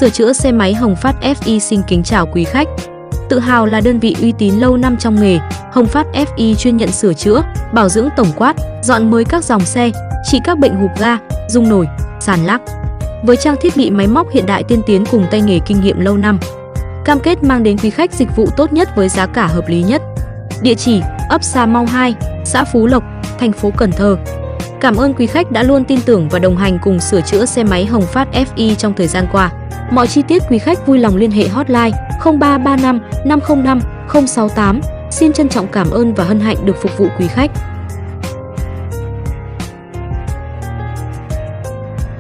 Sửa chữa xe máy Hồng Phát FI xin kính chào quý khách. Tự hào là đơn vị uy tín lâu năm trong nghề, Hồng Phát FI chuyên nhận sửa chữa, bảo dưỡng tổng quát, dọn mới các dòng xe, trị các bệnh hụt ga, rung nổi, sàn lắc. Với trang thiết bị máy móc hiện đại tiên tiến cùng tay nghề kinh nghiệm lâu năm, cam kết mang đến quý khách dịch vụ tốt nhất với giá cả hợp lý nhất. Địa chỉ: ấp Sa Mau 2, xã Phú Lộc, thành phố Cần Thơ. Cảm ơn quý khách đã luôn tin tưởng và đồng hành cùng sửa chữa xe máy Hồng Phát FI trong thời gian qua. Mọi chi tiết quý khách vui lòng liên hệ hotline 0335 505 068. Xin trân trọng cảm ơn và hân hạnh được phục vụ quý khách.